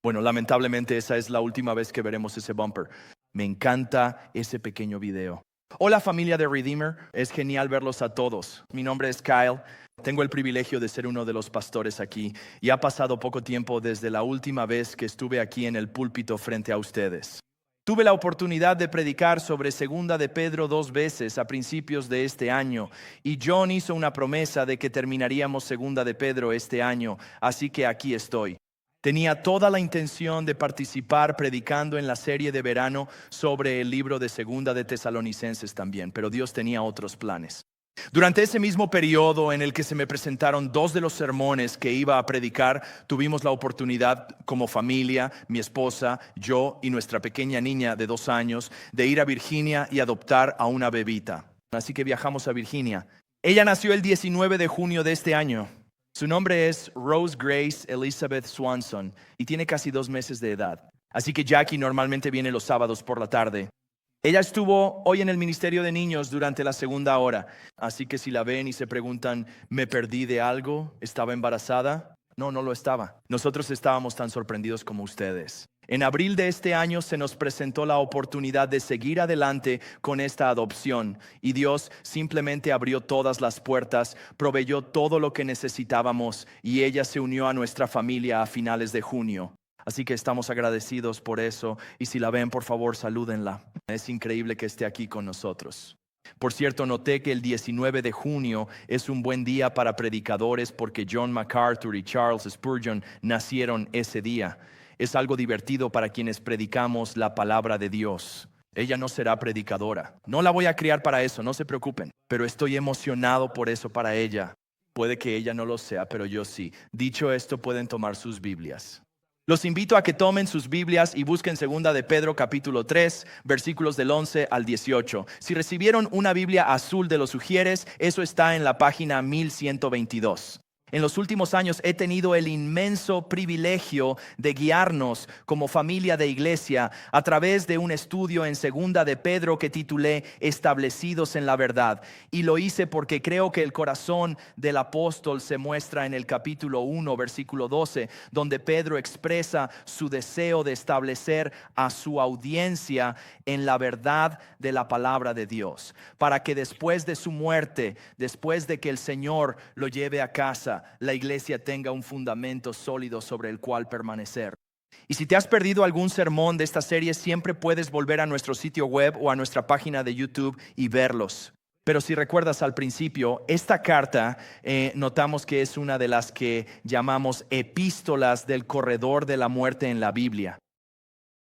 Bueno, lamentablemente esa es la última vez que veremos ese bumper. Me encanta ese pequeño video. Hola familia de Redeemer, es genial verlos a todos. Mi nombre es Kyle, tengo el privilegio de ser uno de los pastores aquí y ha pasado poco tiempo desde la última vez que estuve aquí en el púlpito frente a ustedes. Tuve la oportunidad de predicar sobre Segunda de Pedro 2 veces a principios de este año y John hizo una promesa de que terminaríamos Segunda de Pedro este año, así que aquí estoy. Tenía toda la intención de participar predicando en la serie de verano sobre el libro de Segunda de Tesalonicenses también, pero Dios tenía otros planes. Durante ese mismo periodo en el que se me presentaron dos de los sermones que iba a predicar, tuvimos la oportunidad como familia, mi esposa, yo y nuestra pequeña niña de 2 años, de ir a Virginia y adoptar a una bebita. Así que viajamos a Virginia. Ella nació el 19 de junio de este año. Su nombre es Rose Grace Elizabeth Swanson y tiene casi 2 meses de edad. Así que Jackie normalmente viene los sábados por la tarde. Ella estuvo hoy en el Ministerio de Niños durante la segunda hora. Así que si la ven y se preguntan, ¿me perdí de algo? ¿Estaba embarazada? No, no lo estaba. Nosotros estábamos tan sorprendidos como ustedes. En abril de este año se nos presentó la oportunidad de seguir adelante con esta adopción y Dios simplemente abrió todas las puertas, proveyó todo lo que necesitábamos y ella se unió a nuestra familia a finales de junio. Así que estamos agradecidos por eso y si la ven, por favor, salúdenla. Es increíble que esté aquí con nosotros. Por cierto, noté que el 19 de junio es un buen día para predicadores porque John MacArthur y Charles Spurgeon nacieron ese día. Es algo divertido para quienes predicamos la palabra de Dios. Ella no será predicadora. No la voy a criar para eso, no se preocupen. Pero estoy emocionado por eso para ella. Puede que ella no lo sea, pero yo sí. Dicho esto, pueden tomar sus Biblias. Los invito a que tomen sus Biblias y busquen Segunda de Pedro capítulo 3, versículos del 11 al 18. Si recibieron una Biblia azul de los Ujieres, eso está en la página 1122. En los últimos años he tenido el inmenso privilegio de guiarnos como familia de iglesia a través de un estudio en Segunda de Pedro que titulé Establecidos en la Verdad. Y lo hice porque creo que el corazón del apóstol se muestra en el capítulo 1, versículo 12, donde Pedro expresa su deseo de establecer a su audiencia en la verdad de la palabra de Dios, para que después de su muerte, después de que el Señor lo lleve a casa, la iglesia tenga un fundamento sólido sobre el cual permanecer. Y si te has perdido algún sermón de esta serie, siempre puedes volver a nuestro sitio web o a nuestra página de YouTube y verlos. Pero si recuerdas al principio, esta carta notamos que es una de las que llamamos epístolas del corredor de la muerte en la Biblia.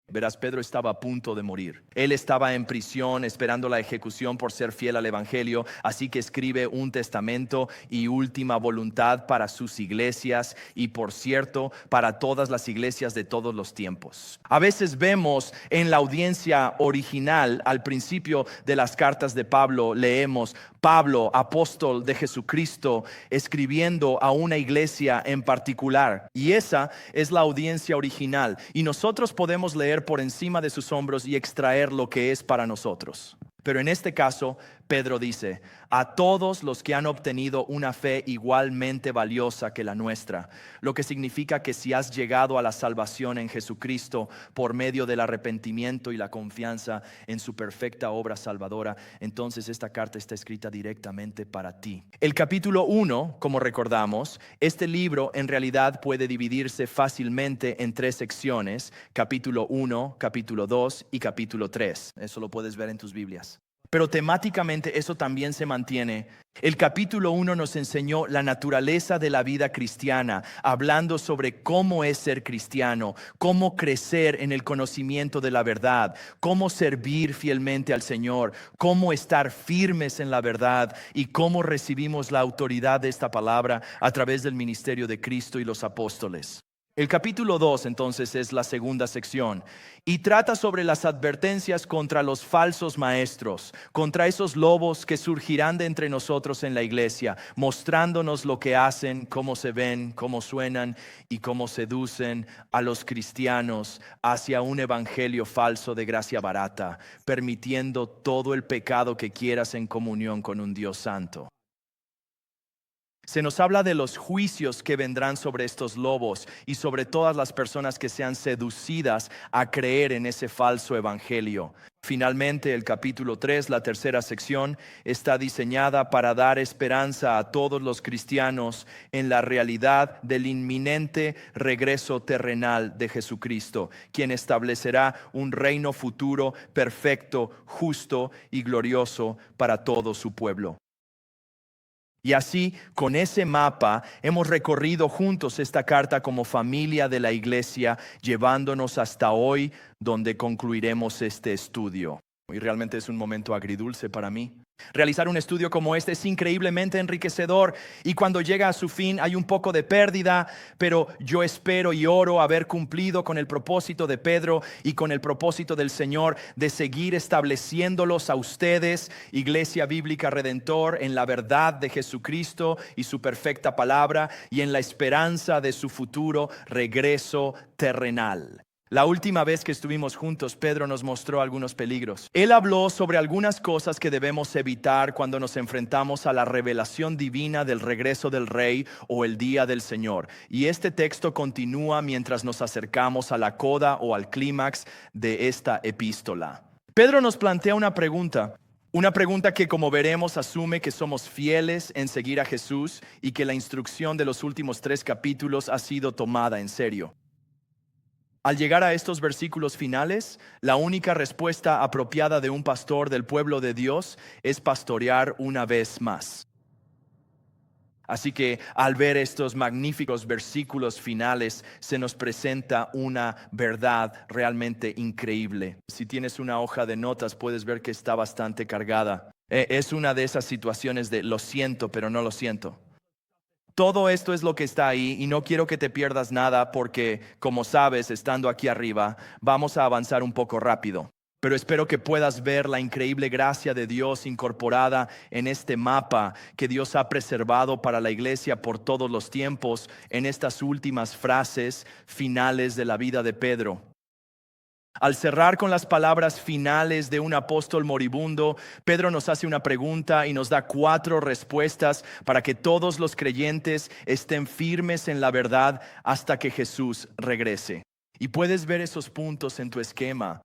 Verás, Pedro estaba a punto de morir. Él estaba en prisión esperando la ejecución por ser fiel al evangelio, así que escribe un testamento y última voluntad para sus iglesias y, por cierto, para todas las iglesias de todos los tiempos. A veces vemos en la audiencia original, al principio de las cartas de Pablo, leemos Pablo, apóstol de Jesucristo, escribiendo a una iglesia en particular. Y esa es la audiencia original. Y nosotros podemos leer por encima de sus hombros y extraer lo que es para nosotros. Pero en este caso, Pedro dice, a todos los que han obtenido una fe igualmente valiosa que la nuestra, lo que significa que si has llegado a la salvación en Jesucristo por medio del arrepentimiento y la confianza en su perfecta obra salvadora, entonces esta carta está escrita directamente para ti. El capítulo 1, como recordamos, este libro en realidad puede dividirse fácilmente en 3 secciones, capítulo 1, capítulo 2 y capítulo 3. Eso lo puedes ver en tus Biblias. Pero temáticamente eso también se mantiene. El capítulo 1 nos enseñó la naturaleza de la vida cristiana, hablando sobre cómo es ser cristiano, cómo crecer en el conocimiento de la verdad, cómo servir fielmente al Señor, cómo estar firmes en la verdad y cómo recibimos la autoridad de esta palabra a través del ministerio de Cristo y los apóstoles. El capítulo 2 entonces es la segunda sección y trata sobre las advertencias contra los falsos maestros, contra esos lobos que surgirán de entre nosotros en la iglesia, mostrándonos lo que hacen, cómo se ven, cómo suenan y cómo seducen a los cristianos hacia un evangelio falso de gracia barata, permitiendo todo el pecado que quieras en comunión con un Dios santo. Se nos habla de los juicios que vendrán sobre estos lobos y sobre todas las personas que sean seducidas a creer en ese falso evangelio. Finalmente, el capítulo 3, la tercera sección, está diseñada para dar esperanza a todos los cristianos en la realidad del inminente regreso terrenal de Jesucristo, quien establecerá un reino futuro perfecto, justo y glorioso para todo su pueblo. Y así, con ese mapa, hemos recorrido juntos esta carta como familia de la iglesia, llevándonos hasta hoy, donde concluiremos este estudio. Y realmente es un momento agridulce para mí. Realizar un estudio como este es increíblemente enriquecedor y cuando llega a su fin hay un poco de pérdida, pero yo espero y oro haber cumplido con el propósito de Pedro y con el propósito del Señor de seguir estableciéndolos a ustedes, Iglesia Bíblica Redentor, en la verdad de Jesucristo y su perfecta palabra y en la esperanza de su futuro regreso terrenal. La última vez que estuvimos juntos, Pedro nos mostró algunos peligros. Él habló sobre algunas cosas que debemos evitar cuando nos enfrentamos a la revelación divina del regreso del Rey o el día del Señor. Y este texto continúa mientras nos acercamos a la coda o al clímax de esta epístola. Pedro nos plantea una pregunta que, como veremos, asume que somos fieles en seguir a Jesús y que la instrucción de los últimos 3 capítulos ha sido tomada en serio. Al llegar a estos versículos finales, la única respuesta apropiada de un pastor del pueblo de Dios es pastorear una vez más. Así que al ver estos magníficos versículos finales, se nos presenta una verdad realmente increíble. Si tienes una hoja de notas, puedes ver que está bastante cargada. Es una de esas situaciones de lo siento, pero no lo siento. Todo esto es lo que está ahí y no quiero que te pierdas nada porque, como sabes, estando aquí arriba, vamos a avanzar un poco rápido. Pero espero que puedas ver la increíble gracia de Dios incorporada en este mapa que Dios ha preservado para la iglesia por todos los tiempos en estas últimas frases finales de la vida de Pedro. Al cerrar con las palabras finales de un apóstol moribundo, Pedro nos hace una pregunta y nos da 4 respuestas para que todos los creyentes estén firmes en la verdad hasta que Jesús regrese. Y puedes ver esos puntos en tu esquema.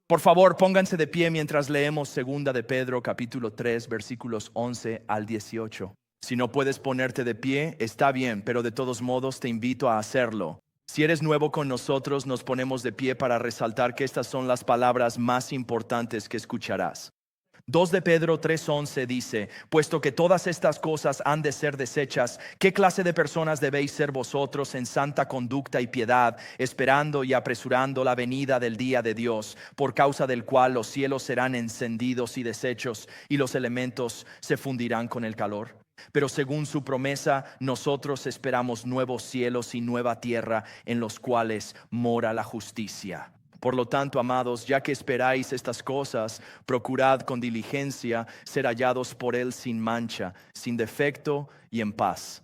Por favor, pónganse de pie mientras leemos 2 de Pedro, capítulo 3, versículos 11 al 18. Si no puedes ponerte de pie, está bien, pero de todos modos te invito a hacerlo. Si eres nuevo con nosotros, nos ponemos de pie para resaltar que estas son las palabras más importantes que escucharás. 2 de Pedro 3:11 dice: puesto que todas estas cosas han de ser deshechas, ¿qué clase de personas debéis ser vosotros en santa conducta y piedad, esperando y apresurando la venida del día de Dios, por causa del cual los cielos serán encendidos y deshechos, y los elementos se fundirán con el calor? Pero según su promesa, nosotros esperamos nuevos cielos y nueva tierra en los cuales mora la justicia. Por lo tanto, amados, ya que esperáis estas cosas, procurad con diligencia ser hallados por Él sin mancha, sin defecto y en paz.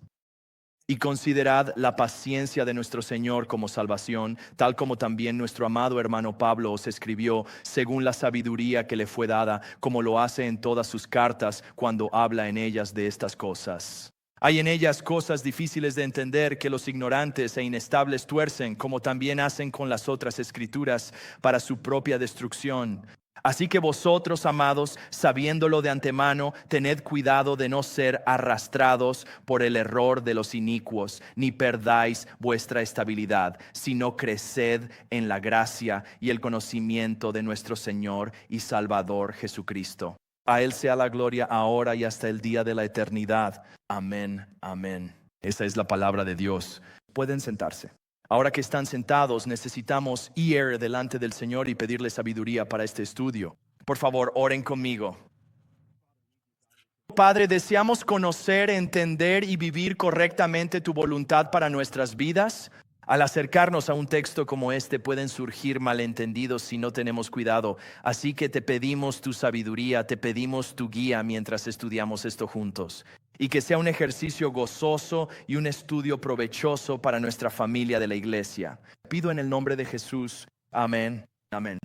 Y considerad la paciencia de nuestro Señor como salvación, tal como también nuestro amado hermano Pablo os escribió, según la sabiduría que le fue dada, como lo hace en todas sus cartas cuando habla en ellas de estas cosas. Hay en ellas cosas difíciles de entender que los ignorantes e inestables tuercen, como también hacen con las otras escrituras, para su propia destrucción. Así que vosotros, amados, sabiéndolo de antemano, tened cuidado de no ser arrastrados por el error de los inicuos, ni perdáis vuestra estabilidad, sino creced en la gracia y el conocimiento de nuestro Señor y Salvador Jesucristo. A Él sea la gloria ahora y hasta el día de la eternidad. Amén, amén. Esa es la palabra de Dios. Pueden sentarse. Ahora que están sentados, necesitamos ir delante del Señor y pedirle sabiduría para este estudio. Por favor, oren conmigo. Padre, deseamos conocer, entender y vivir correctamente tu voluntad para nuestras vidas. Al acercarnos a un texto como este pueden surgir malentendidos si no tenemos cuidado. Así que te pedimos tu sabiduría, te pedimos tu guía mientras estudiamos esto juntos. Y que sea un ejercicio gozoso y un estudio provechoso para nuestra familia de la iglesia. Pido en el nombre de Jesús. Amén. Amén.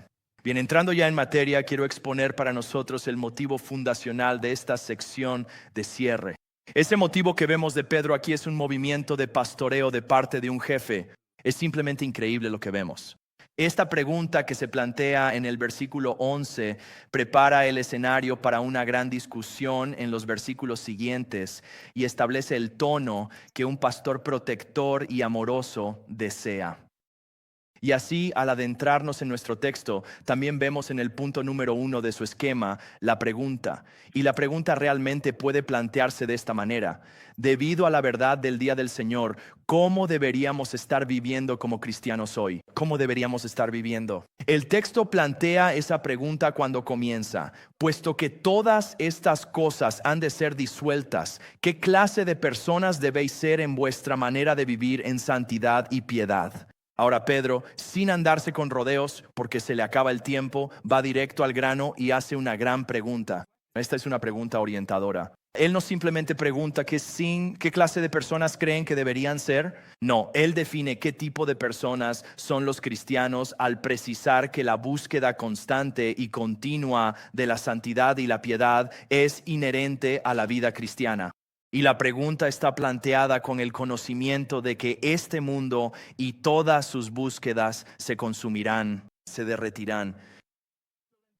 Bien, entrando ya en materia, quiero exponer para nosotros el motivo fundacional de esta sección de cierre. Ese motivo que vemos de Pedro aquí es un movimiento de pastoreo de parte de un jefe. Es simplemente increíble lo que vemos. Esta pregunta que se plantea en el versículo 11 prepara el escenario para una gran discusión en los versículos siguientes y establece el tono que un pastor protector y amoroso desea. Y así, al adentrarnos en nuestro texto, también vemos en el punto número 1 de su esquema la pregunta. Y la pregunta realmente puede plantearse de esta manera. Debido a la verdad del día del Señor, ¿cómo deberíamos estar viviendo como cristianos hoy? ¿Cómo deberíamos estar viviendo? El texto plantea esa pregunta cuando comienza. Puesto que todas estas cosas han de ser disueltas, ¿qué clase de personas debéis ser en vuestra manera de vivir en santidad y piedad? Ahora Pedro, sin andarse con rodeos, porque se le acaba el tiempo, va directo al grano y hace una gran pregunta. Esta es una pregunta orientadora. Él no simplemente pregunta qué clase de personas creen que deberían ser. No, él define qué tipo de personas son los cristianos al precisar que la búsqueda constante y continua de la santidad y la piedad es inherente a la vida cristiana. Y la pregunta está planteada con el conocimiento de que este mundo y todas sus búsquedas se consumirán, se derretirán.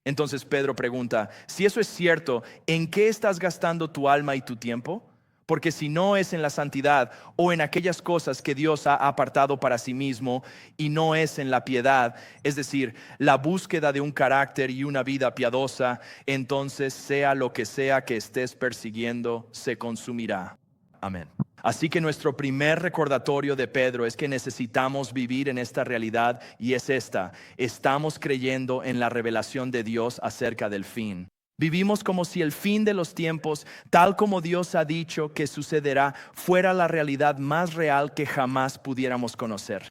Entonces Pedro pregunta, si eso es cierto, ¿en qué estás gastando tu alma y tu tiempo? Porque si no es en la santidad o en aquellas cosas que Dios ha apartado para sí mismo y no es en la piedad, es decir, la búsqueda de un carácter y una vida piadosa, entonces sea lo que sea que estés persiguiendo, se consumirá. Amén. Así que nuestro primer recordatorio de Pedro es que necesitamos vivir en esta realidad y es esta. Estamos creyendo en la revelación de Dios acerca del fin. Vivimos como si el fin de los tiempos, tal como Dios ha dicho que sucederá, fuera la realidad más real que jamás pudiéramos conocer.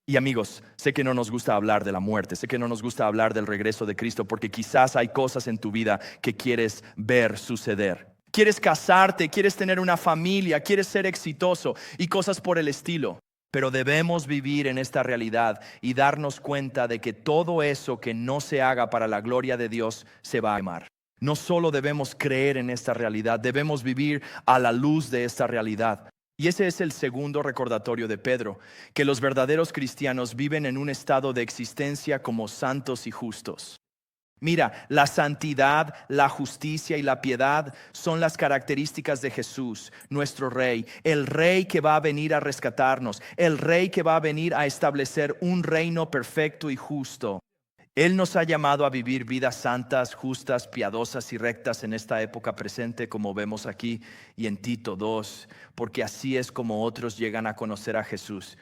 Y amigos, sé que no nos gusta hablar de la muerte, sé que no nos gusta hablar del regreso de Cristo, porque quizás hay cosas en tu vida que quieres ver suceder. Quieres casarte, quieres tener una familia, quieres ser exitoso y cosas por el estilo. Pero debemos vivir en esta realidad y darnos cuenta de que todo eso que no se haga para la gloria de Dios se va a quemar. No solo debemos creer en esta realidad, debemos vivir a la luz de esta realidad. Y ese es el segundo recordatorio de Pedro, que los verdaderos cristianos viven en un estado de existencia como santos y justos. Mira, la santidad, la justicia y la piedad son las características de Jesús, nuestro Rey, el Rey que va a venir a rescatarnos, el Rey que va a venir a establecer un reino perfecto y justo. Él nos ha llamado a vivir vidas santas, justas, piadosas y rectas en esta época presente, como vemos aquí y en Tito 2, porque así es como otros llegan a conocer a Jesús.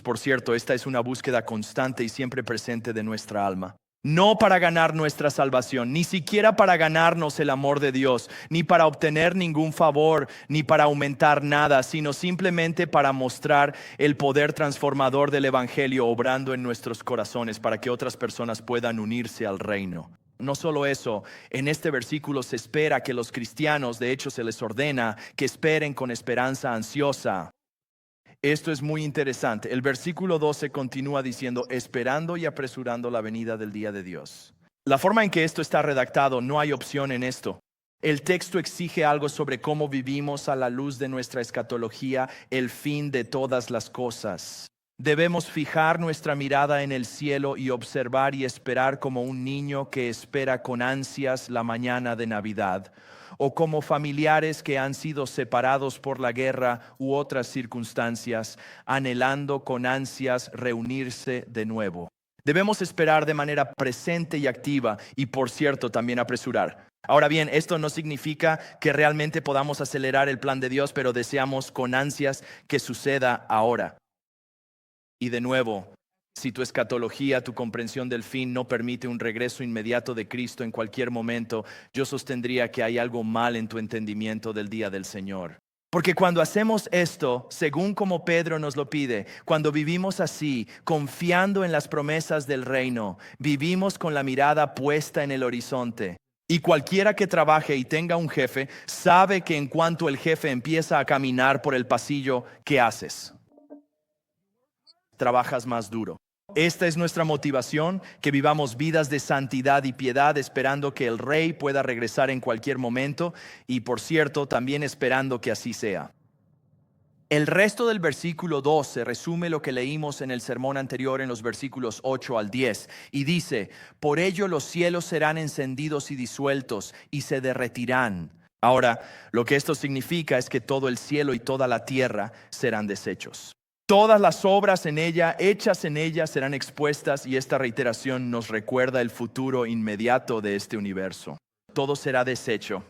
Por cierto, esta es una búsqueda constante y siempre presente de nuestra alma. No para ganar nuestra salvación, ni siquiera para ganarnos el amor de Dios, ni para obtener ningún favor, ni para aumentar nada, sino simplemente para mostrar el poder transformador del Evangelio obrando en nuestros corazones para que otras personas puedan unirse al reino. No solo eso, en este versículo se espera que los cristianos, de hecho se les ordena que esperen con esperanza ansiosa. Esto es muy interesante. El versículo 12 continúa diciendo, esperando y apresurando la venida del día de Dios. La forma en que esto está redactado, no hay opción en esto. El texto exige algo sobre cómo vivimos a la luz de nuestra escatología, el fin de todas las cosas. Debemos fijar nuestra mirada en el cielo y observar y esperar como un niño que espera con ansias la mañana de Navidad, o como familiares que han sido separados por la guerra u otras circunstancias, anhelando con ansias reunirse de nuevo. Debemos esperar de manera presente y activa y, por cierto, también apresurar. Ahora bien, esto no significa que realmente podamos acelerar el plan de Dios, pero deseamos con ansias que suceda ahora. Y de nuevo, si tu escatología, tu comprensión del fin no permite un regreso inmediato de Cristo en cualquier momento, yo sostendría que hay algo mal en tu entendimiento del día del Señor. Porque cuando hacemos esto, según como Pedro nos lo pide, cuando vivimos así, confiando en las promesas del reino, vivimos con la mirada puesta en el horizonte. Y cualquiera que trabaje y tenga un jefe, sabe que en cuanto el jefe empieza a caminar por el pasillo, ¿qué haces? Trabajas más duro. Esta es nuestra motivación, que vivamos vidas de santidad y piedad, esperando que el Rey pueda regresar en cualquier momento y, por cierto, también esperando que así sea. El resto del versículo 12 resume lo que leímos en el sermón anterior en los versículos 8 al 10 y dice: por ello los cielos serán encendidos y disueltos y se derretirán. Ahora, lo que esto significa es que todo el cielo y toda la tierra serán deshechos. Todas las obras en ella, hechas en ella, serán expuestas, y esta reiteración nos recuerda el futuro inmediato de este universo. Todo será deshecho.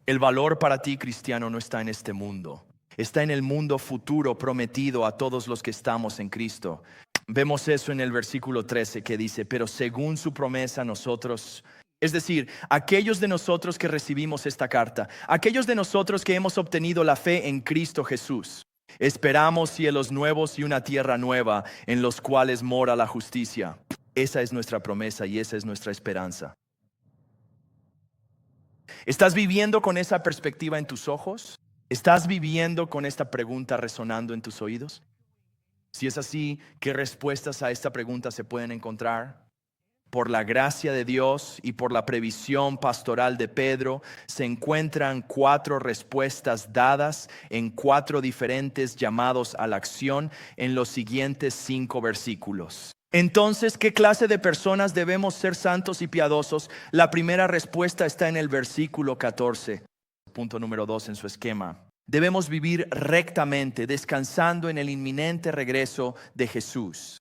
El valor para ti, cristiano, no está en este mundo. Está en el mundo futuro prometido a todos los que estamos en Cristo. Vemos eso en el versículo 13 que dice: pero según su promesa nosotros, es decir, aquellos de nosotros que recibimos esta carta, aquellos de nosotros que hemos obtenido la fe en Cristo Jesús, esperamos cielos nuevos y una tierra nueva en los cuales mora la justicia. Esa es nuestra promesa y esa es nuestra esperanza. ¿Estás viviendo con esa perspectiva en tus ojos? ¿Estás viviendo con esta pregunta resonando en tus oídos? Si es así, ¿qué respuestas a esta pregunta se pueden encontrar? Por la gracia de Dios y por la previsión pastoral de Pedro, se encuentran 4 respuestas dadas en 4 diferentes llamados a la acción en los siguientes 5 versículos. Entonces, ¿qué clase de personas debemos ser santos y piadosos? La primera respuesta está en el versículo 14. Punto número 2 en su esquema. Debemos vivir rectamente, descansando en el inminente regreso de Jesús.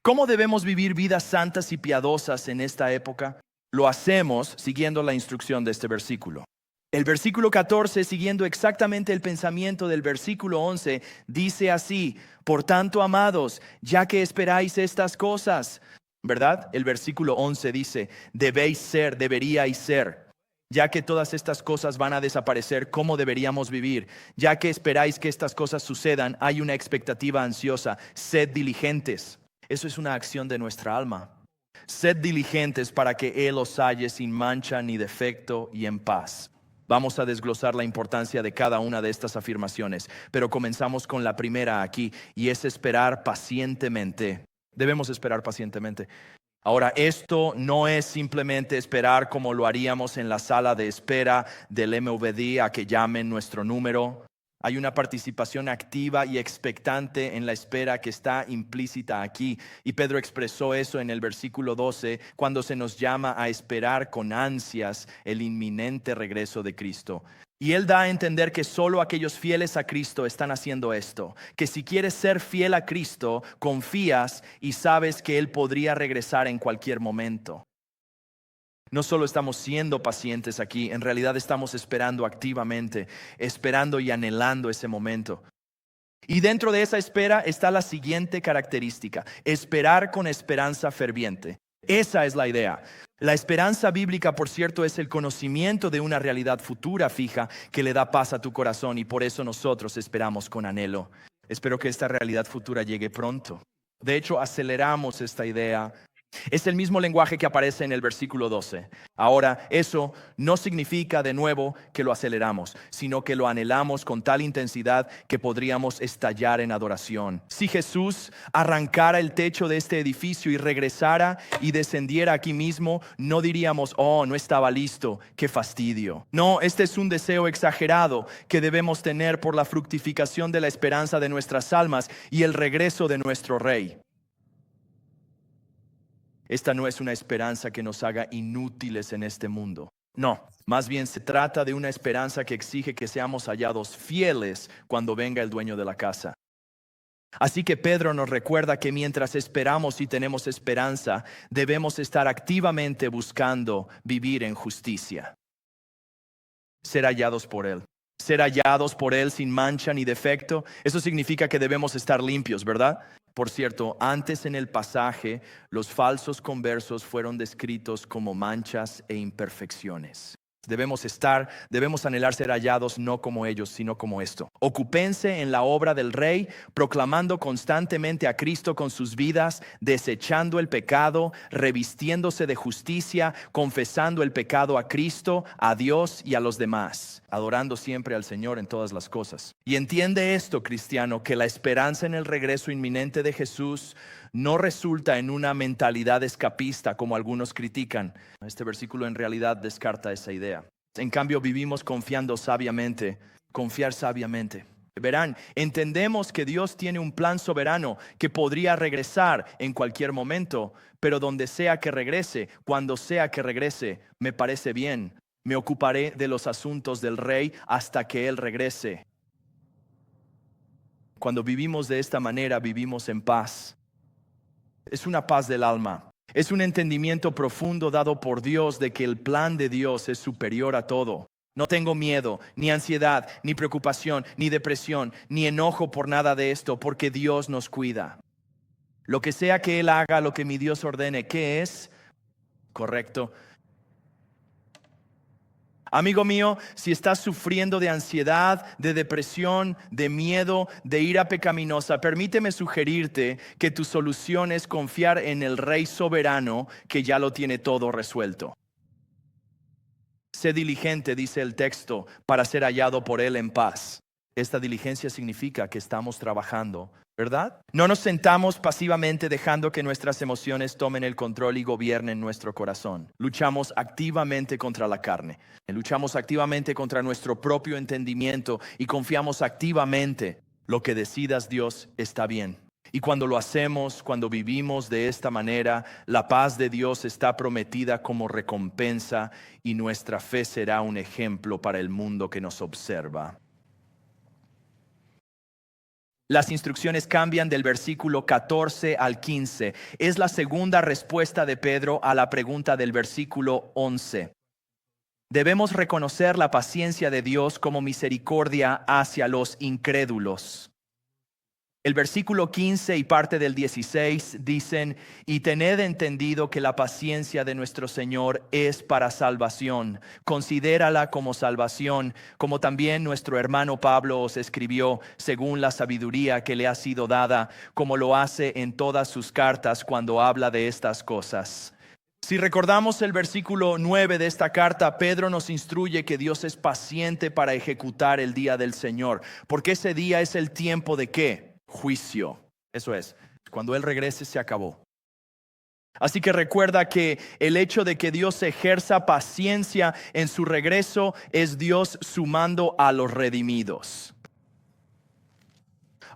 ¿Cómo debemos vivir vidas santas y piadosas en esta época? Lo hacemos siguiendo la instrucción de este versículo. El versículo 14, siguiendo exactamente el pensamiento del versículo 11, dice así: por tanto, amados, ya que esperáis estas cosas, ¿verdad? El versículo 11 dice: debéis ser, deberíais ser. Ya que todas estas cosas van a desaparecer, ¿cómo deberíamos vivir? Ya que esperáis que estas cosas sucedan, hay una expectativa ansiosa. Sed diligentes. Eso es una acción de nuestra alma. Sed diligentes para que Él os halle sin mancha ni defecto y en paz. Vamos a desglosar la importancia de cada una de estas afirmaciones, pero comenzamos con la primera aquí, y es esperar pacientemente. Debemos esperar pacientemente. Ahora, esto no es simplemente esperar como lo haríamos en la sala de espera del MVD a que llamen nuestro número. Hay una participación activa y expectante en la espera que está implícita aquí. Y Pedro expresó eso en el versículo 12, cuando se nos llama a esperar con ansias el inminente regreso de Cristo. Y él da a entender que solo aquellos fieles a Cristo están haciendo esto. Que si quieres ser fiel a Cristo, confías y sabes que Él podría regresar en cualquier momento. No solo estamos siendo pacientes aquí, en realidad estamos esperando activamente, esperando y anhelando ese momento. Y dentro de esa espera está la siguiente característica: esperar con esperanza ferviente. Esa es la idea. La esperanza bíblica, por cierto, es el conocimiento de una realidad futura fija que le da paz a tu corazón, y por eso nosotros esperamos con anhelo. Espero que esta realidad futura llegue pronto. De hecho, aceleramos esta idea. Es el mismo lenguaje que aparece en el versículo 12. Ahora, eso no significa de nuevo que lo aceleramos, sino que lo anhelamos con tal intensidad que podríamos estallar en adoración. Si Jesús arrancara el techo de este edificio y regresara y descendiera aquí mismo, no diríamos: oh, no estaba listo, qué fastidio. No, este es un deseo exagerado que debemos tener por la fructificación de la esperanza de nuestras almas y el regreso de nuestro Rey. Esta no es una esperanza que nos haga inútiles en este mundo. No, más bien se trata de una esperanza que exige que seamos hallados fieles cuando venga el dueño de la casa. Así que Pedro nos recuerda que mientras esperamos y tenemos esperanza, debemos estar activamente buscando vivir en justicia. Ser hallados por Él. Ser hallados por Él sin mancha ni defecto. Eso significa que debemos estar limpios, ¿verdad? Por cierto, antes en el pasaje, los falsos conversos fueron descritos como manchas e imperfecciones. Debemos anhelar ser hallados no como ellos, sino como esto. Ocúpense en la obra del Rey, proclamando constantemente a Cristo con sus vidas, desechando el pecado, revistiéndose de justicia, confesando el pecado a Cristo, a Dios y a los demás, adorando siempre al Señor en todas las cosas. Y entiende esto, cristiano, que la esperanza en el regreso inminente de Jesús no resulta en una mentalidad escapista como algunos critican. Este versículo en realidad descarta esa idea. En cambio, vivimos confiando sabiamente, confiar sabiamente. Verán, entendemos que Dios tiene un plan soberano que podría regresar en cualquier momento, pero donde sea que regrese, cuando sea que regrese, me parece bien. Me ocuparé de los asuntos del Rey hasta que Él regrese. Cuando vivimos de esta manera, vivimos en paz. Es una paz del alma. Es un entendimiento profundo dado por Dios de que el plan de Dios es superior a todo. No tengo miedo, ni ansiedad, ni preocupación, ni depresión, ni enojo por nada de esto, porque Dios nos cuida. Lo que sea que Él haga, lo que mi Dios ordene, ¿qué es? Correcto. Amigo mío, si estás sufriendo de ansiedad, de depresión, de miedo, de ira pecaminosa, permíteme sugerirte que tu solución es confiar en el Rey soberano que ya lo tiene todo resuelto. Sé diligente, dice el texto, para ser hallado por Él en paz. Esta diligencia significa que estamos trabajando, ¿verdad? No nos sentamos pasivamente dejando que nuestras emociones tomen el control y gobiernen nuestro corazón. Luchamos activamente contra la carne. Luchamos activamente contra nuestro propio entendimiento y confiamos activamente. Lo que decidas, Dios, está bien. Y cuando lo hacemos, cuando vivimos de esta manera, la paz de Dios está prometida como recompensa y nuestra fe será un ejemplo para el mundo que nos observa. Las instrucciones cambian del versículo 14 al 15. Es la segunda respuesta de Pedro a la pregunta del versículo 11. Debemos reconocer la paciencia de Dios como misericordia hacia los incrédulos. El versículo 15 y parte del 16 dicen: y tened entendido que la paciencia de nuestro Señor es para salvación. Considérala como salvación, como también nuestro hermano Pablo os escribió, según la sabiduría que le ha sido dada, como lo hace en todas sus cartas cuando habla de estas cosas. Si recordamos el versículo 9 de esta carta, Pedro nos instruye que Dios es paciente para ejecutar el día del Señor, porque ese día es el tiempo de ¿qué? Juicio. Eso es, cuando Él regrese se acabó. Así que recuerda que el hecho de que Dios ejerza paciencia en su regreso es Dios sumando a los redimidos.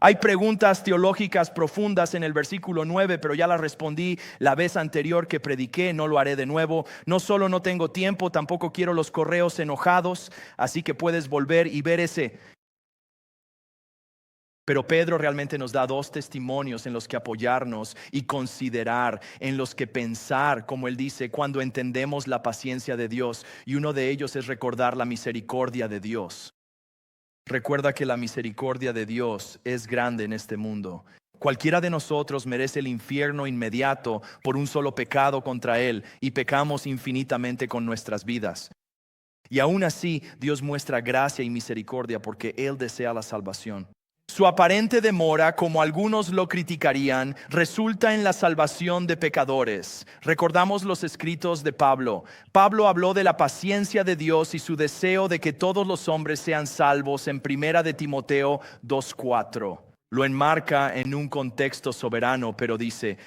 Hay preguntas teológicas profundas en el versículo 9, pero ya las respondí la vez anterior que prediqué, no lo haré de nuevo. No solo no tengo tiempo, tampoco quiero los correos enojados, así que puedes volver y ver ese. Pero Pedro realmente nos da dos testimonios en los que apoyarnos y considerar, en los que pensar, como él dice, cuando entendemos la paciencia de Dios. Y uno de ellos es recordar la misericordia de Dios. Recuerda que la misericordia de Dios es grande en este mundo. Cualquiera de nosotros merece el infierno inmediato por un solo pecado contra Él y pecamos infinitamente con nuestras vidas. Y aún así, Dios muestra gracia y misericordia porque Él desea la salvación. Su aparente demora, como algunos lo criticarían, resulta en la salvación de pecadores. Recordamos los escritos de Pablo. Pablo habló de la paciencia de Dios y su deseo de que todos los hombres sean salvos en 1 de Timoteo 2:4. Lo enmarca en un contexto soberano, pero dice: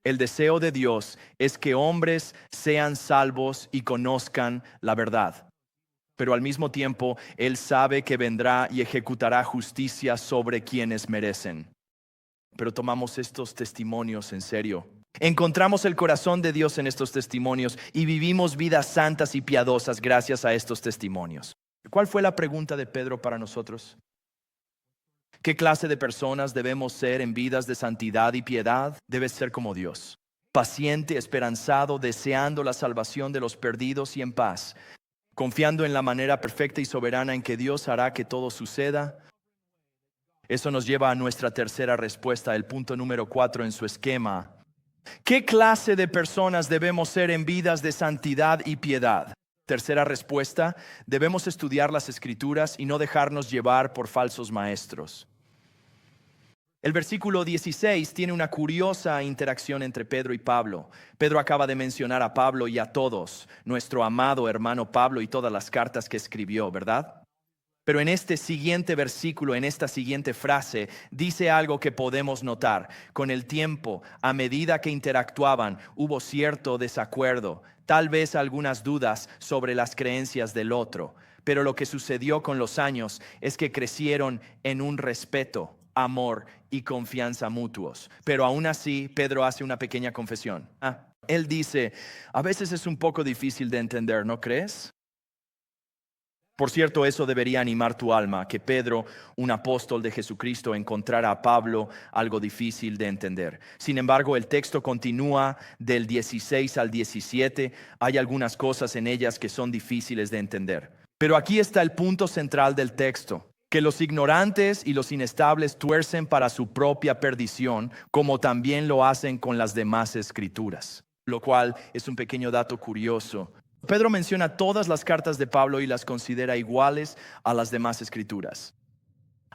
el deseo de Dios es que hombres sean salvos y conozcan la verdad. Pero al mismo tiempo, Él sabe que vendrá y ejecutará justicia sobre quienes merecen. Pero tomamos estos testimonios en serio. Encontramos el corazón de Dios en estos testimonios y vivimos vidas santas y piadosas gracias a estos testimonios. ¿Cuál fue la pregunta de Pedro para nosotros? ¿Qué clase de personas debemos ser en vidas de santidad y piedad? Debes ser como Dios, paciente, esperanzado, deseando la salvación de los perdidos y en paz, confiando en la manera perfecta y soberana en que Dios hará que todo suceda. Eso nos lleva a nuestra tercera respuesta, el punto número 4 en su esquema. ¿Qué clase de personas debemos ser en vidas de santidad y piedad? Tercera respuesta, debemos estudiar las Escrituras y no dejarnos llevar por falsos maestros. El versículo 16 tiene una curiosa interacción entre Pedro y Pablo. Pedro acaba de mencionar a Pablo y a todos, nuestro amado hermano Pablo y todas las cartas que escribió, ¿verdad? Pero en este siguiente versículo, en esta siguiente frase, dice algo que podemos notar. Con el tiempo, a medida que interactuaban, hubo cierto desacuerdo, tal vez algunas dudas sobre las creencias del otro. Pero lo que sucedió con los años es que crecieron en un respeto, amor y confianza mutuos. Pero aún así, Pedro hace una pequeña confesión. Él dice, a veces es un poco difícil de entender, ¿no crees? Por cierto, eso debería animar tu alma, que Pedro, un apóstol de Jesucristo, encontrara a Pablo algo difícil de entender. Sin embargo, el texto continúa del 16 al 17. Hay algunas cosas en ellas que son difíciles de entender. Pero aquí está el punto central del texto, que los ignorantes y los inestables tuercen para su propia perdición, como también lo hacen con las demás escrituras. Lo cual es un pequeño dato curioso. Pedro menciona todas las cartas de Pablo y las considera iguales a las demás escrituras.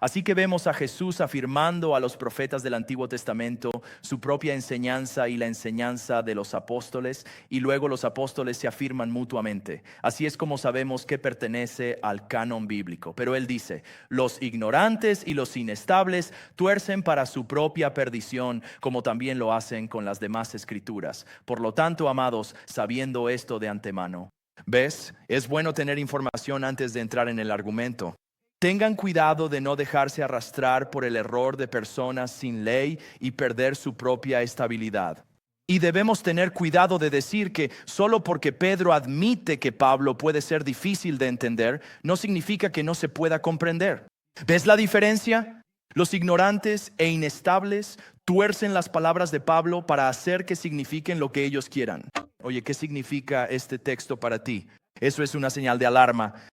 Así que vemos a Jesús afirmando a los profetas del Antiguo Testamento su propia enseñanza y la enseñanza de los apóstoles, y luego los apóstoles se afirman mutuamente. Así es como sabemos que pertenece al canon bíblico. Pero él dice, los ignorantes y los inestables tuercen para su propia perdición, como también lo hacen con las demás escrituras. Por lo tanto, amados, sabiendo esto de antemano, ¿ves? Es bueno tener información antes de entrar en el argumento. Tengan cuidado de no dejarse arrastrar por el error de personas sin ley y perder su propia estabilidad. Y debemos tener cuidado de decir que solo porque Pedro admite que Pablo puede ser difícil de entender, no significa que no se pueda comprender. ¿Ves la diferencia? Los ignorantes e inestables tuercen las palabras de Pablo para hacer que signifiquen lo que ellos quieran. Oye, ¿qué significa este texto para ti? Eso es una señal de alarma.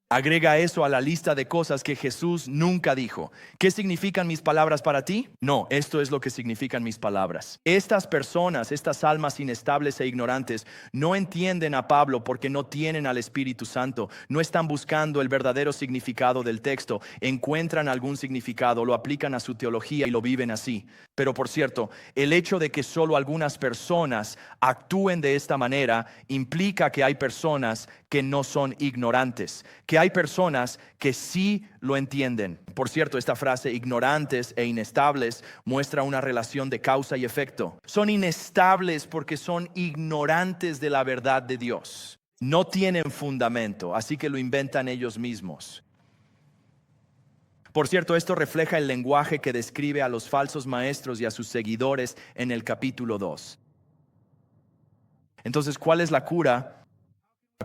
Agrega eso a la lista de cosas que Jesús nunca dijo. ¿Qué significan mis palabras para ti? No, esto es lo que significan mis palabras. Estas personas, estas almas inestables e ignorantes, no entienden a Pablo porque no tienen al Espíritu Santo. No están buscando el verdadero significado del texto. Encuentran algún significado, lo aplican a su teología y lo viven así. Pero por cierto, el hecho de que solo algunas personas actúen de esta manera implica que hay personas que no son ignorantes, que hay personas que sí lo entienden. Por cierto, esta frase ignorantes e inestables muestra una relación de causa y efecto. Son inestables porque son ignorantes de la verdad de Dios. No tienen fundamento, así que lo inventan ellos mismos. Por cierto, esto refleja el lenguaje que describe a los falsos maestros y a sus seguidores en el capítulo 2. Entonces, ¿cuál es la cura?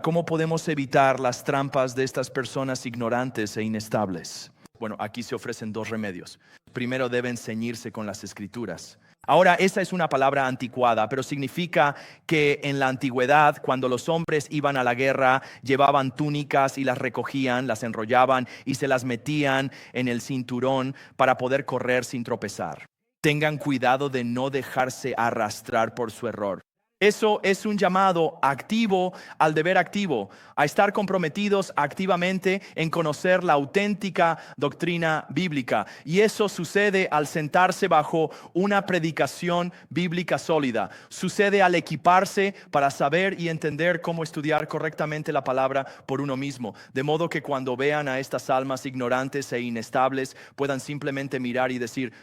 ¿Cómo podemos evitar las trampas de estas personas ignorantes e inestables? Bueno, aquí se ofrecen dos remedios. Primero, deben ceñirse con las Escrituras. Ahora, esa es una palabra anticuada, pero significa que en la antigüedad, cuando los hombres iban a la guerra, llevaban túnicas y las recogían, las enrollaban y se las metían en el cinturón para poder correr sin tropezar. Tengan cuidado de no dejarse arrastrar por su error. Eso es un llamado activo al deber activo, a estar comprometidos activamente en conocer la auténtica doctrina bíblica. Y eso sucede al sentarse bajo una predicación bíblica sólida. Sucede al equiparse para saber y entender cómo estudiar correctamente la palabra por uno mismo. De modo que cuando vean a estas almas ignorantes e inestables, puedan simplemente mirar y decir,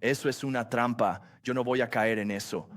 eso es una trampa, yo no voy a caer en eso.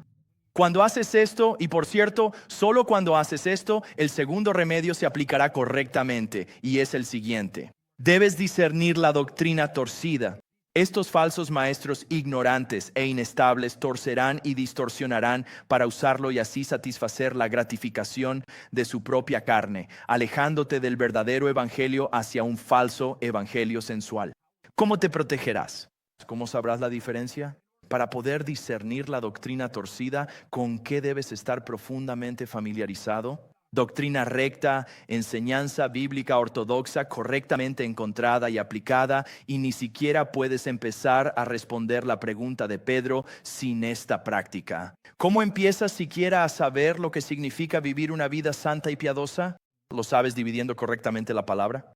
Cuando haces esto, y por cierto, solo cuando haces esto, el segundo remedio se aplicará correctamente, y es el siguiente. Debes discernir la doctrina torcida. Estos falsos maestros ignorantes e inestables torcerán y distorsionarán para usarlo y así satisfacer la gratificación de su propia carne, alejándote del verdadero evangelio hacia un falso evangelio sensual. ¿Cómo te protegerás? ¿Cómo sabrás la diferencia? Para poder discernir la doctrina torcida, ¿con qué debes estar profundamente familiarizado? Doctrina recta, enseñanza bíblica ortodoxa, correctamente encontrada y aplicada, y ni siquiera puedes empezar a responder la pregunta de Pedro sin esta práctica. ¿Cómo empiezas siquiera a saber lo que significa vivir una vida santa y piadosa? ¿Lo sabes dividiendo correctamente la palabra?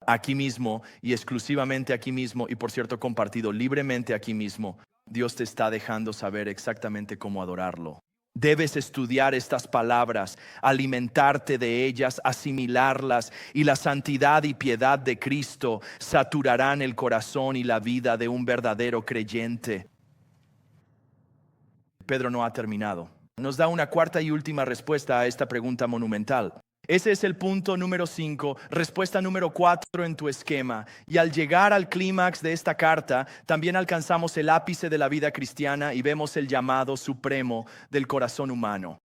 Aquí mismo y exclusivamente aquí mismo, y por cierto compartido libremente aquí mismo, Dios te está dejando saber exactamente cómo adorarlo. Debes estudiar estas palabras, alimentarte de ellas, asimilarlas, y la santidad y piedad de Cristo saturarán el corazón y la vida de un verdadero creyente. Pedro no ha terminado. Nos da una cuarta y última respuesta a esta pregunta monumental. Ese es el punto número 5, respuesta número 4 en tu esquema. Y al llegar al clímax de esta carta, también alcanzamos el ápice de la vida cristiana y vemos el llamado supremo del corazón humano.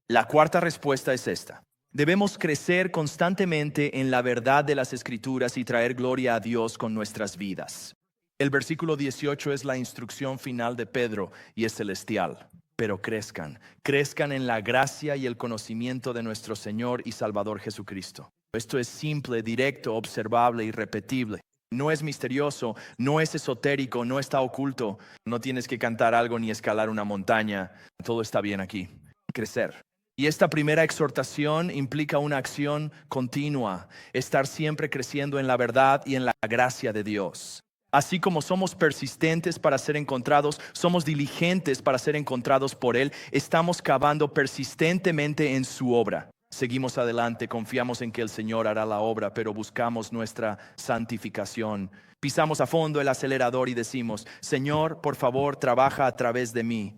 La cuarta respuesta es esta. Debemos crecer constantemente en la verdad de las Escrituras y traer gloria a Dios con nuestras vidas. El versículo 18 es la instrucción final de Pedro y es celestial. Pero crezcan en la gracia y el conocimiento de nuestro Señor y Salvador Jesucristo. Esto es simple, directo, observable y repetible. No es misterioso, no es esotérico, no está oculto. No tienes que cantar algo ni escalar una montaña. Todo está bien aquí. Crecer. Y esta primera exhortación implica una acción continua, estar siempre creciendo en la verdad y en la gracia de Dios. Así como somos persistentes para ser encontrados, somos diligentes para ser encontrados por Él, estamos cavando persistentemente en su obra. Seguimos adelante, confiamos en que el Señor hará la obra, pero buscamos nuestra santificación. Pisamos a fondo el acelerador y decimos, Señor, por favor, trabaja a través de mí.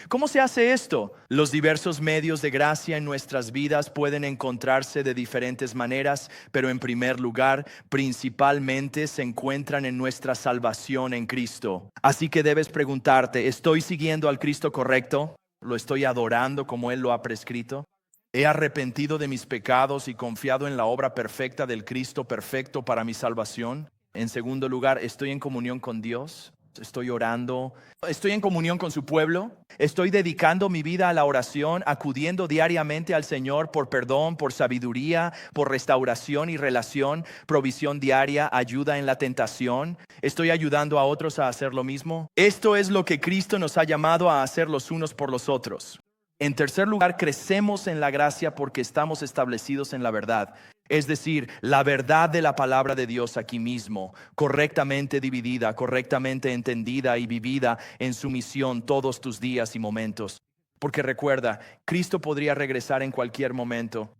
¿Cómo se hace esto? Los diversos medios de gracia en nuestras vidas pueden encontrarse de diferentes maneras, pero en primer lugar, principalmente se encuentran en nuestra salvación en Cristo. Así que debes preguntarte, ¿estoy siguiendo al Cristo correcto? ¿Lo estoy adorando como Él lo ha prescrito? ¿He arrepentido de mis pecados y confiado en la obra perfecta del Cristo perfecto para mi salvación? En segundo lugar, ¿estoy en comunión con Dios? Estoy orando, estoy en comunión con su pueblo, estoy dedicando mi vida a la oración, acudiendo diariamente al Señor por perdón, por sabiduría, por restauración y relación, provisión diaria, ayuda en la tentación. Estoy ayudando a otros a hacer lo mismo. Esto es lo que Cristo nos ha llamado a hacer los unos por los otros. En tercer lugar, crecemos en la gracia porque estamos establecidos en la verdad. Es decir, la verdad de la palabra de Dios aquí mismo, correctamente dividida, correctamente entendida y vivida en su misión todos tus días y momentos. Porque recuerda, Cristo podría regresar en cualquier momento.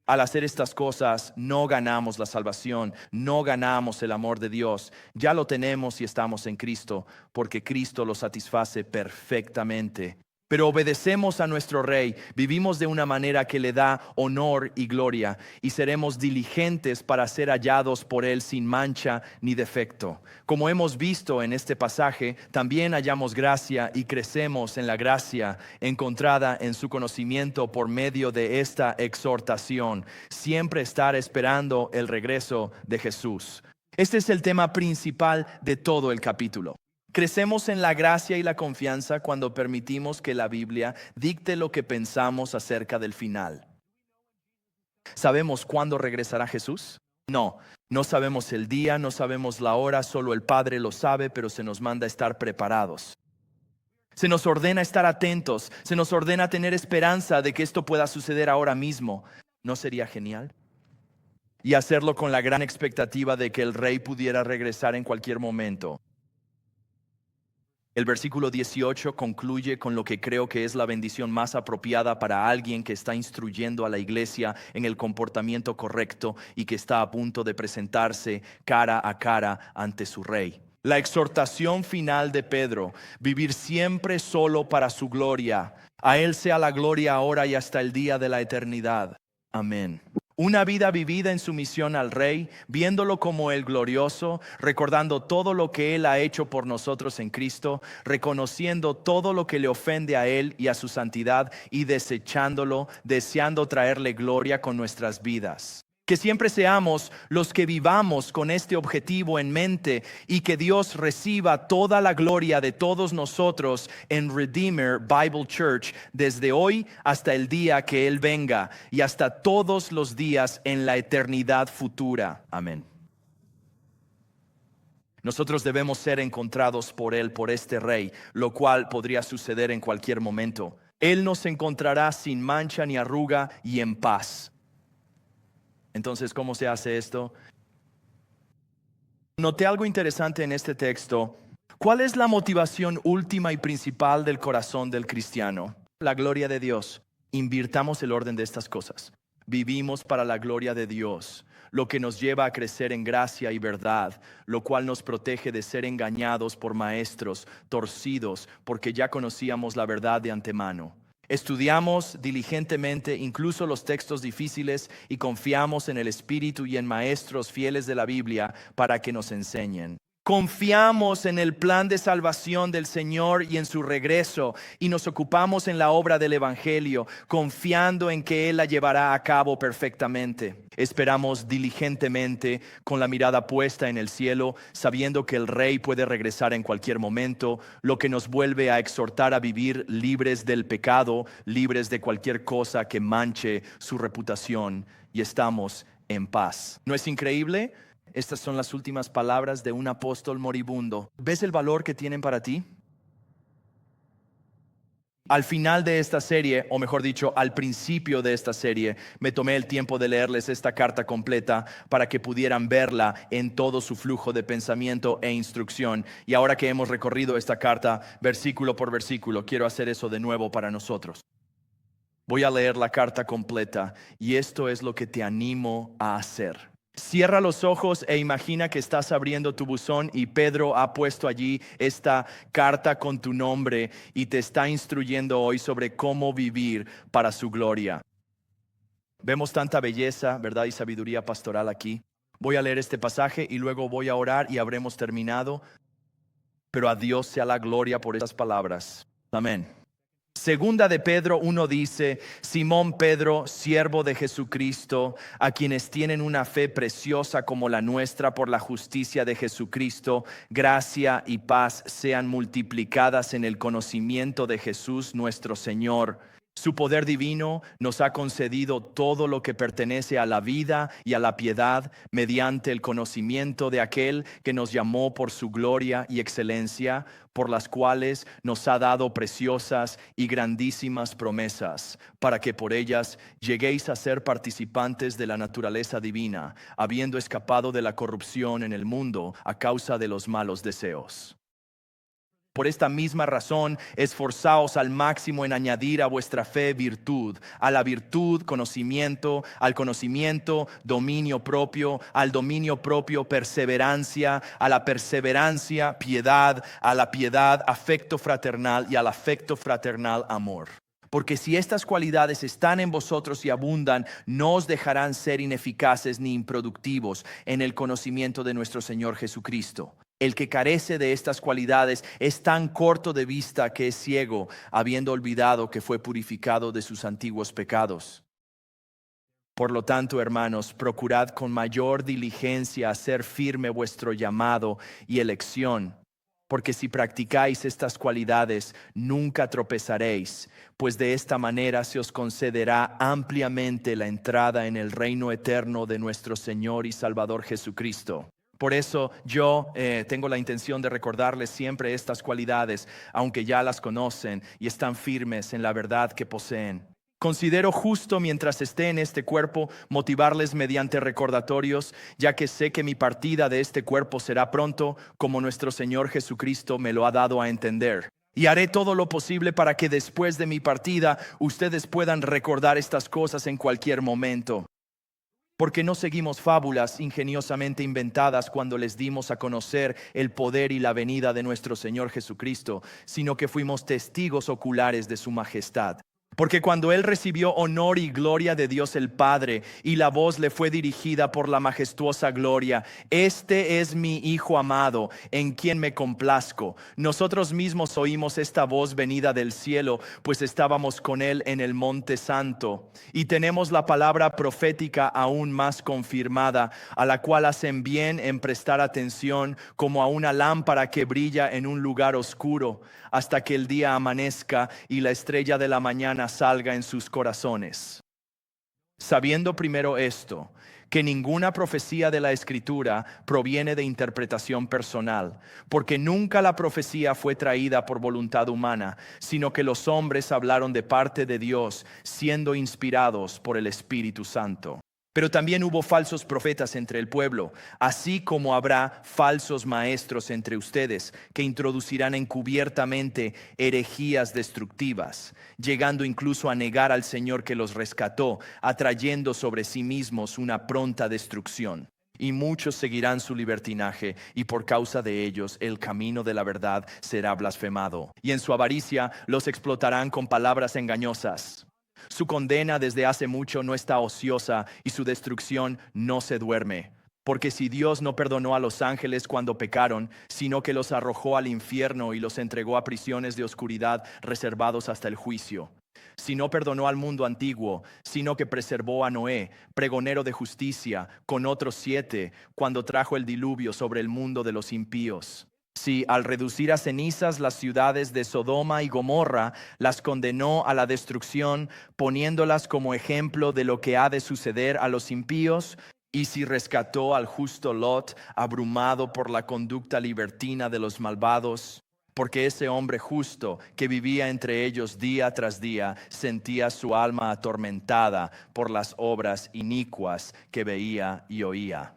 Al hacer estas cosas, no ganamos la salvación, no ganamos el amor de Dios. Ya lo tenemos si estamos en Cristo, porque Cristo lo satisface perfectamente. Pero obedecemos a nuestro Rey, vivimos de una manera que le da honor y gloria, y seremos diligentes para ser hallados por Él sin mancha ni defecto. Como hemos visto en este pasaje, también hallamos gracia y crecemos en la gracia encontrada en su conocimiento por medio de esta exhortación. Siempre estar esperando el regreso de Jesús. Este es el tema principal de todo el capítulo. Crecemos en la gracia y la confianza cuando permitimos que la Biblia dicte lo que pensamos acerca del final. ¿Sabemos cuándo regresará Jesús? No sabemos el día, no sabemos la hora, solo el Padre lo sabe, pero se nos manda a estar preparados. Se nos ordena estar atentos, se nos ordena tener esperanza de que esto pueda suceder ahora mismo. ¿No sería genial? Y hacerlo con la gran expectativa de que el Rey pudiera regresar en cualquier momento. El versículo 18 concluye con lo que creo que es la bendición más apropiada para alguien que está instruyendo a la iglesia en el comportamiento correcto y que está a punto de presentarse cara a cara ante su Rey. La exhortación final de Pedro, vivir siempre solo para su gloria. A Él sea la gloria ahora y hasta el día de la eternidad. Amén. Una vida vivida en sumisión al Rey, viéndolo como el glorioso, recordando todo lo que Él ha hecho por nosotros en Cristo, reconociendo todo lo que le ofende a Él y a su santidad y desechándolo, deseando traerle gloria con nuestras vidas. Que siempre seamos los que vivamos con este objetivo en mente y que Dios reciba toda la gloria de todos nosotros en Redeemer Bible Church desde hoy hasta el día que Él venga y hasta todos los días en la eternidad futura. Amén. Nosotros debemos ser encontrados por Él, por este Rey, lo cual podría suceder en cualquier momento. Él nos encontrará sin mancha ni arruga y en paz. Entonces, ¿cómo se hace esto? Noté algo interesante en este texto. ¿Cuál es la motivación última y principal del corazón del cristiano? La gloria de Dios. Invirtamos el orden de estas cosas. Vivimos para la gloria de Dios, lo que nos lleva a crecer en gracia y verdad, lo cual nos protege de ser engañados por maestros torcidos, porque ya conocíamos la verdad de antemano. Estudiamos diligentemente incluso los textos difíciles y confiamos en el Espíritu y en maestros fieles de la Biblia para que nos enseñen. Confiamos en el plan de salvación del Señor y en su regreso, y nos ocupamos en la obra del Evangelio, confiando en que Él la llevará a cabo perfectamente. Esperamos diligentemente, con la mirada puesta en el cielo, sabiendo que el Rey puede regresar en cualquier momento, lo que nos vuelve a exhortar a vivir libres del pecado, libres de cualquier cosa que manche su reputación, y estamos en paz. ¿No es increíble? Estas son las últimas palabras de un apóstol moribundo. ¿Ves el valor que tienen para ti? Al final de esta serie, o mejor dicho, al principio de esta serie, me tomé el tiempo de leerles esta carta completa para que pudieran verla en todo su flujo de pensamiento e instrucción. Y ahora que hemos recorrido esta carta versículo por versículo, quiero hacer eso de nuevo para nosotros. Voy a leer la carta completa y esto es lo que te animo a hacer. Cierra los ojos e imagina que estás abriendo tu buzón y Pedro ha puesto allí esta carta con tu nombre y te está instruyendo hoy sobre cómo vivir para su gloria. Vemos tanta belleza, verdad, y sabiduría pastoral aquí. Voy a leer este pasaje y luego voy a orar y habremos terminado. Pero a Dios sea la gloria por estas palabras. Amén. Segunda de Pedro 1 dice: Simón Pedro, siervo de Jesucristo, a quienes tienen una fe preciosa como la nuestra por la justicia de Jesucristo, gracia y paz sean multiplicadas en el conocimiento de Jesús nuestro Señor. Su poder divino nos ha concedido todo lo que pertenece a la vida y a la piedad mediante el conocimiento de aquel que nos llamó por su gloria y excelencia, por las cuales nos ha dado preciosas y grandísimas promesas, para que por ellas lleguéis a ser participantes de la naturaleza divina, habiendo escapado de la corrupción en el mundo a causa de los malos deseos. Por esta misma razón, esforzaos al máximo en añadir a vuestra fe virtud, a la virtud conocimiento, al conocimiento dominio propio, al dominio propio perseverancia, a la perseverancia piedad, a la piedad afecto fraternal y al afecto fraternal amor. Porque si estas cualidades están en vosotros y abundan, no os dejarán ser ineficaces ni improductivos en el conocimiento de nuestro Señor Jesucristo. El que carece de estas cualidades es tan corto de vista que es ciego, habiendo olvidado que fue purificado de sus antiguos pecados. Por lo tanto, hermanos, procurad con mayor diligencia hacer firme vuestro llamado y elección, porque si practicáis estas cualidades, nunca tropezaréis, pues de esta manera se os concederá ampliamente la entrada en el reino eterno de nuestro Señor y Salvador Jesucristo. Por eso yo tengo la intención de recordarles siempre estas cualidades, aunque ya las conocen y están firmes en la verdad que poseen. Considero justo, mientras esté en este cuerpo, motivarles mediante recordatorios, ya que sé que mi partida de este cuerpo será pronto, como nuestro Señor Jesucristo me lo ha dado a entender. Y haré todo lo posible para que después de mi partida ustedes puedan recordar estas cosas en cualquier momento. Porque no seguimos fábulas ingeniosamente inventadas cuando les dimos a conocer el poder y la venida de nuestro Señor Jesucristo, sino que fuimos testigos oculares de su majestad. Porque cuando Él recibió honor y gloria de Dios el Padre, y la voz le fue dirigida por la majestuosa gloria: este es mi Hijo amado, en quien me complazco. Nosotros mismos oímos esta voz venida del cielo, pues estábamos con Él en el monte santo. Y tenemos la palabra profética aún más confirmada, a la cual hacen bien en prestar atención, como a una lámpara que brilla en un lugar oscuro, hasta que el día amanezca y la estrella de la mañana salga en sus corazones. sabiendo primero esto, que ninguna profecía de la Escritura proviene de interpretación personal, porque nunca la profecía fue traída por voluntad humana, sino que los hombres hablaron de parte de Dios, siendo inspirados por el Espíritu Santo. Pero también hubo falsos profetas entre el pueblo, así como habrá falsos maestros entre ustedes, que introducirán encubiertamente herejías destructivas, llegando incluso a negar al Señor que los rescató, atrayendo sobre sí mismos una pronta destrucción. Y muchos seguirán su libertinaje, y por causa de ellos el camino de la verdad será blasfemado. Y en su avaricia los explotarán con palabras engañosas. Su condena desde hace mucho no está ociosa y su destrucción no se duerme. Porque si Dios no perdonó a los ángeles cuando pecaron, sino que los arrojó al infierno y los entregó a prisiones de oscuridad reservados hasta el juicio. Si no perdonó al mundo antiguo, sino que preservó a Noé, pregonero de justicia, con otros 7, cuando trajo el diluvio sobre el mundo de los impíos. Si al reducir a cenizas las ciudades de Sodoma y Gomorra, las condenó a la destrucción, poniéndolas como ejemplo de lo que ha de suceder a los impíos, y si rescató al justo Lot, abrumado por la conducta libertina de los malvados, porque ese hombre justo que vivía entre ellos día tras día sentía su alma atormentada por las obras inicuas que veía y oía.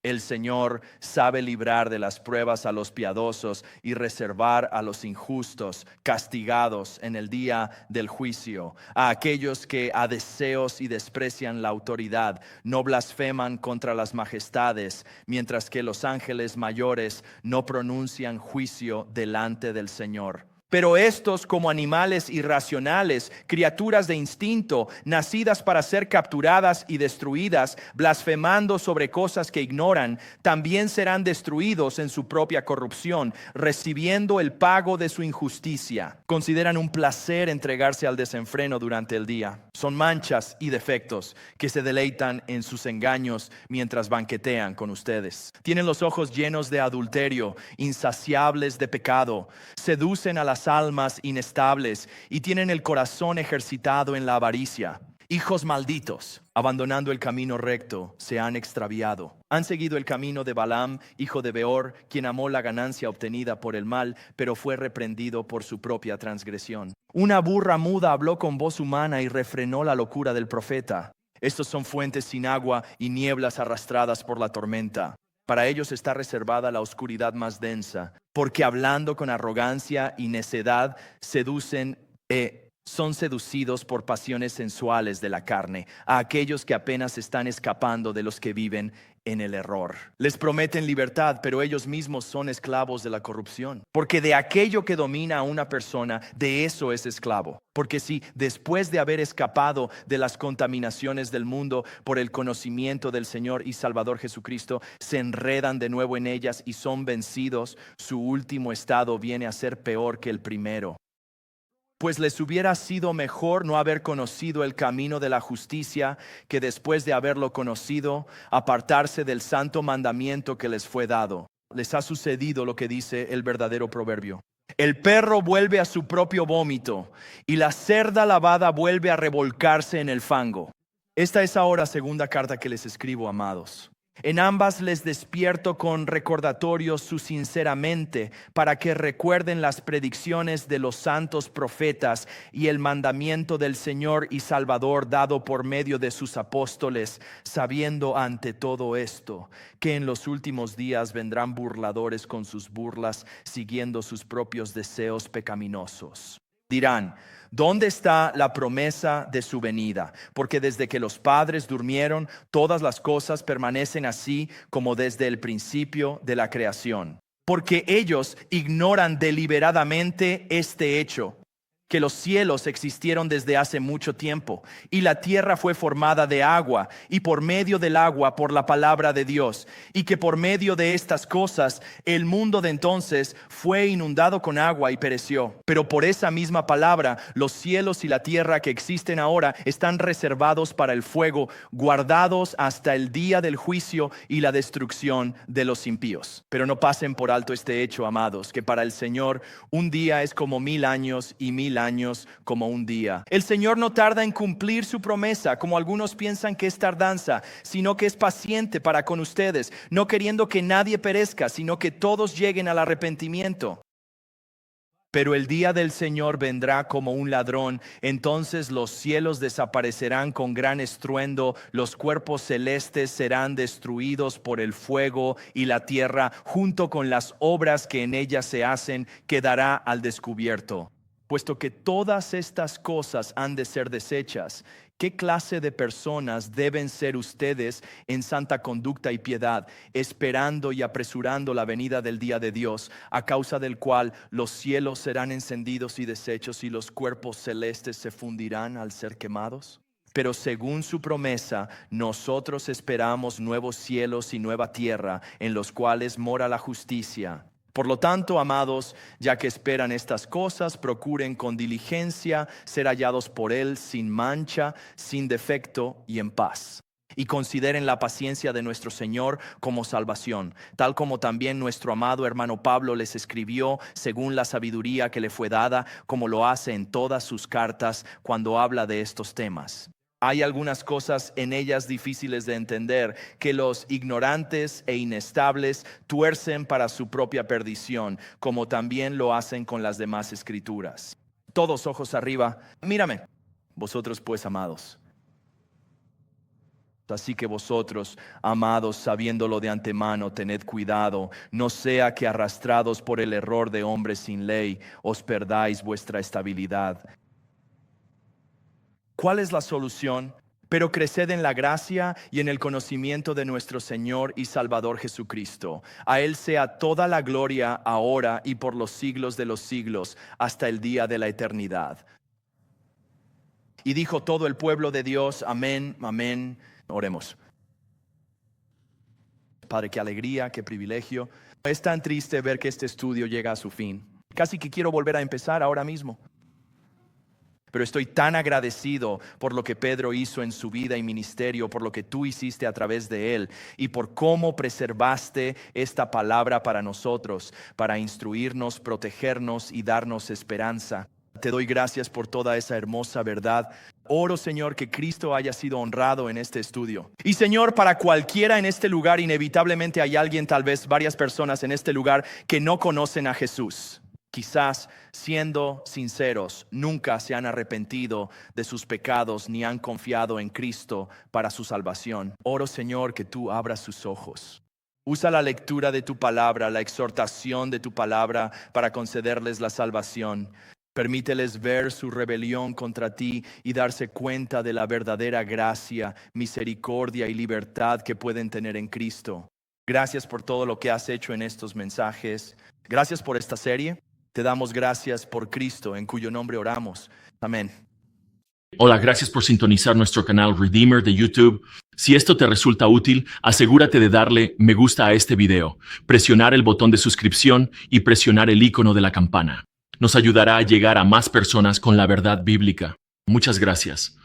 El Señor sabe librar de las pruebas a los piadosos y reservar a los injustos, castigados en el día del juicio. A aquellos que a deseos y desprecian la autoridad, no blasfeman contra las majestades, mientras que los ángeles mayores no pronuncian juicio delante del Señor. Pero estos, como animales irracionales, criaturas de instinto, nacidas para ser capturadas y destruidas, blasfemando sobre cosas que ignoran, también serán destruidos en su propia corrupción, recibiendo el pago de su injusticia. Consideran un placer entregarse al desenfreno durante el día. Son manchas y defectos que se deleitan en sus engaños mientras banquetean con ustedes. Tienen los ojos llenos de adulterio, insaciables de pecado, seducen a las almas inestables y tienen el corazón ejercitado en la avaricia. Hijos malditos, abandonando el camino recto, se han extraviado. Han seguido el camino de Balaam, hijo de Beor, quien amó la ganancia obtenida por el mal, pero fue reprendido por su propia transgresión. Una burra muda habló con voz humana y refrenó la locura del profeta. Estos son fuentes sin agua y nieblas arrastradas por la tormenta. Para ellos está reservada la oscuridad más densa, porque hablando con arrogancia y necedad son seducidos por pasiones sensuales de la carne, a aquellos que apenas están escapando de los que viven en el error. Les prometen libertad, pero ellos mismos son esclavos de la corrupción. Porque de aquello que domina a una persona, de eso es esclavo. Porque si después de haber escapado de las contaminaciones del mundo por el conocimiento del Señor y Salvador Jesucristo, se enredan de nuevo en ellas y son vencidos, su último estado viene a ser peor que el primero. Pues les hubiera sido mejor no haber conocido el camino de la justicia, que después de haberlo conocido, apartarse del santo mandamiento que les fue dado. Les ha sucedido lo que dice el verdadero proverbio. El perro vuelve a su propio vómito, y la cerda lavada vuelve a revolcarse en el fango. Esta es ahora segunda carta que les escribo, amados. En ambas les despierto con recordatorios su sinceramente, para que recuerden las predicciones de los santos profetas y el mandamiento del Señor y Salvador dado por medio de sus apóstoles, sabiendo ante todo esto, que en los últimos días vendrán burladores con sus burlas, siguiendo sus propios deseos pecaminosos. Dirán: ¿dónde está la promesa de su venida? Porque desde que los padres durmieron, todas las cosas permanecen así como desde el principio de la creación. Porque ellos ignoran deliberadamente este hecho, que los cielos existieron desde hace mucho tiempo, y la tierra fue formada de agua, y por medio del agua por la palabra de Dios, y que por medio de estas cosas el mundo de entonces fue inundado con agua y pereció. Pero por esa misma palabra los cielos y la tierra que existen ahora están reservados para el fuego, guardados hasta el día del juicio y la destrucción de los impíos. Pero no pasen por alto este hecho, amados, que para el Señor un día es como 1000 años y 1000 años como un día. El Señor no tarda en cumplir su promesa, como algunos piensan que es tardanza, sino que es paciente para con ustedes, no queriendo que nadie perezca, sino que todos lleguen al arrepentimiento. Pero el día del Señor vendrá como un ladrón, entonces los cielos desaparecerán con gran estruendo, los cuerpos celestes serán destruidos por el fuego y la tierra, junto con las obras que en ella se hacen, quedará al descubierto. Puesto que todas estas cosas han de ser deshechas, ¿qué clase de personas deben ser ustedes en santa conducta y piedad, esperando y apresurando la venida del día de Dios, a causa del cual los cielos serán encendidos y deshechos y los cuerpos celestes se fundirán al ser quemados? Pero según su promesa, nosotros esperamos nuevos cielos y nueva tierra, en los cuales mora la justicia. Por lo tanto, amados, ya que esperan estas cosas, procuren con diligencia ser hallados por Él sin mancha, sin defecto y en paz. Y consideren la paciencia de nuestro Señor como salvación, tal como también nuestro amado hermano Pablo les escribió según la sabiduría que le fue dada, como lo hace en todas sus cartas cuando habla de estos temas. Hay algunas cosas en ellas difíciles de entender, que los ignorantes e inestables tuercen para su propia perdición, como también lo hacen con las demás escrituras. Todos ojos arriba, mírame. Vosotros pues, amados. Así que vosotros, amados, sabiéndolo de antemano, tened cuidado, no sea que arrastrados por el error de hombres sin ley, os perdáis vuestra estabilidad. ¿Cuál es la solución? Pero creced en la gracia y en el conocimiento de nuestro Señor y Salvador Jesucristo. A Él sea toda la gloria ahora y por los siglos de los siglos, hasta el día de la eternidad. Y dijo todo el pueblo de Dios, amén, amén. Oremos. Padre, qué alegría, qué privilegio. Es tan triste ver que este estudio llega a su fin. Casi que quiero volver a empezar ahora mismo. Pero estoy tan agradecido por lo que Pedro hizo en su vida y ministerio, por lo que tú hiciste a través de él y por cómo preservaste esta palabra para nosotros, para instruirnos, protegernos y darnos esperanza. Te doy gracias por toda esa hermosa verdad. Oro, Señor, que Cristo haya sido honrado en este estudio. Y, Señor, para cualquiera en este lugar, inevitablemente hay alguien, tal vez varias personas en este lugar, que no conocen a Jesús. Quizás, siendo sinceros, nunca se han arrepentido de sus pecados ni han confiado en Cristo para su salvación. Oro, Señor, que tú abras sus ojos. Usa la lectura de tu palabra, la exhortación de tu palabra para concederles la salvación. Permíteles ver su rebelión contra ti y darse cuenta de la verdadera gracia, misericordia y libertad que pueden tener en Cristo. Gracias por todo lo que has hecho en estos mensajes. Gracias por esta serie. Te damos gracias por Cristo, en cuyo nombre oramos. Amén. Hola, gracias por sintonizar nuestro canal Redeemer de YouTube. Si esto te resulta útil, asegúrate de darle me gusta a este video, presionar el botón de suscripción y presionar el icono de la campana. Nos ayudará a llegar a más personas con la verdad bíblica. Muchas gracias.